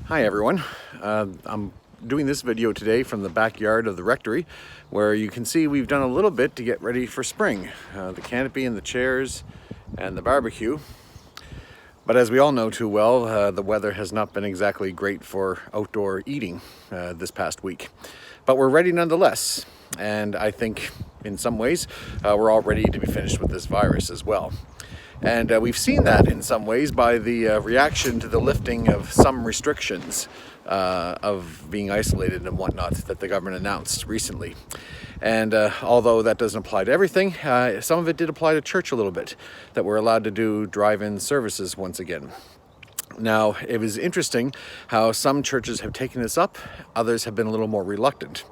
Hi everyone. I'm doing this video today from the backyard of the rectory, where you can see we've done a little bit to get ready for spring. The canopy and the chairs and the barbecue. But as we all know too well, the weather has not been exactly great for outdoor eating this past week. But we're ready nonetheless. And I think in some ways we're all ready to be finished with this virus as well. And we've seen that in some ways by the reaction to the lifting of some restrictions of being isolated and whatnot that the government announced recently. And although that doesn't apply to everything, some of it did apply to church a little bit, that we're allowed to do drive-in services once again. Now, it was interesting how some churches have taken this up, others have been a little more reluctant.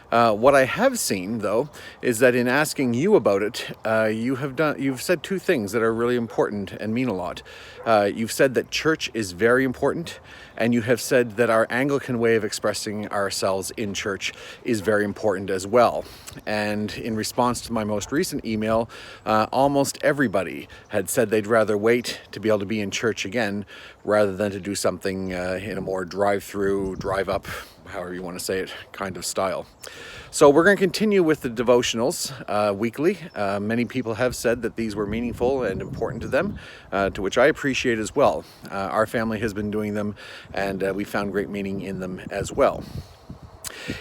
What I have seen, though, is that in asking you about it, you've said two things that are really important and mean a lot. You've said that church is very important, and you have said that our Anglican way of expressing ourselves in church is very important as well. And in response to my most recent email, almost everybody had said they'd rather wait to be able to be in church again rather than to do something in a more drive-through, drive-up, however you want to say it, kind of style. So we're going to continue with the devotionals weekly. Many people have said that these were meaningful and important to them, to which I appreciate as well. Our family has been doing them, and we found great meaning in them as well.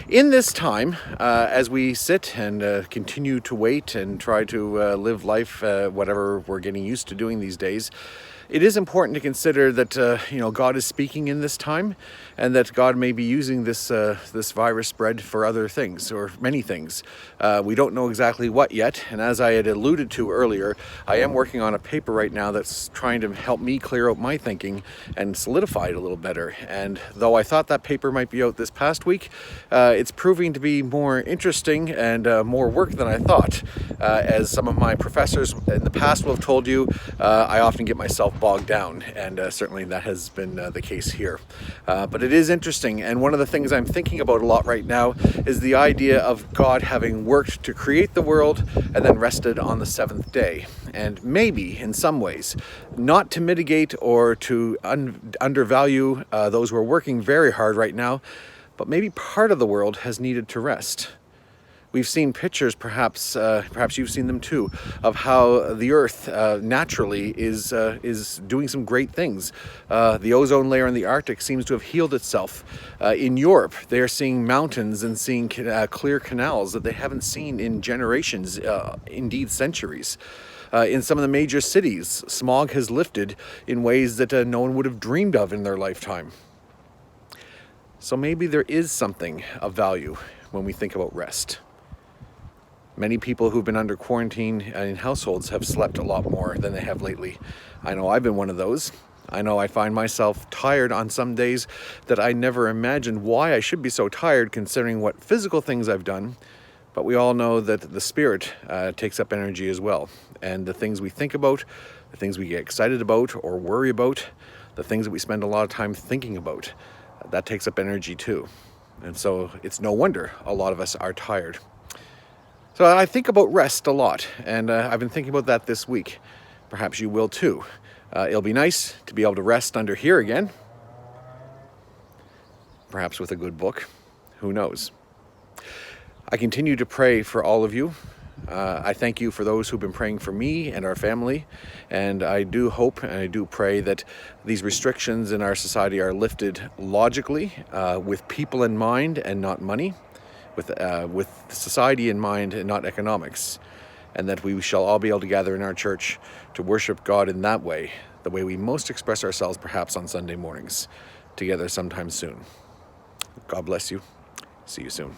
In this time, as we sit and continue to wait and try to live life, whatever we're getting used to doing these days, it is important to consider that God is speaking in this time, and that God may be using this virus spread for other things, or many things. We don't know exactly what yet, and as I had alluded to earlier, I am working on a paper right now that's trying to help me clear out my thinking and solidify it a little better. And though I thought that paper might be out this past week, it's proving to be more interesting and more work than I thought. As some of my professors in the past will have told you, I often get myself bogged down, and certainly that has been the case here. But it is interesting, and one of the things I'm thinking about a lot right now is the idea of God having worked to create the world and then rested on the seventh day. And maybe, in some ways, not to mitigate or to undervalue those who are working very hard right now, but maybe part of the world has needed to rest. We've seen pictures, perhaps you've seen them too, of how the Earth naturally is doing some great things. The ozone layer in the Arctic seems to have healed itself. In Europe, they are seeing mountains and seeing clear canals that they haven't seen in generations, indeed centuries. In some of the major cities, smog has lifted in ways that no one would have dreamed of in their lifetime. So maybe there is something of value when we think about rest. Many people who've been under quarantine in households have slept a lot more than they have lately. I know I've been one of those. I know I find myself tired on some days that I never imagined why I should be so tired considering what physical things I've done. But we all know that the spirit takes up energy as well. And the things we think about, the things we get excited about or worry about, the things that we spend a lot of time thinking about, that takes up energy too. And so it's no wonder a lot of us are tired. So I think about rest a lot, and I've been thinking about that this week. Perhaps you will too. It'll be nice to be able to rest under here again. Perhaps with a good book. Who knows? I continue to pray for all of you. I thank you for those who've been praying for me and our family, and I do hope and I do pray that these restrictions in our society are lifted logically, with people in mind and not money. With society in mind and not economics, and that we shall all be able to gather in our church to worship God in that way, the way we most express ourselves perhaps on Sunday mornings, together sometime soon. God bless you. See you soon.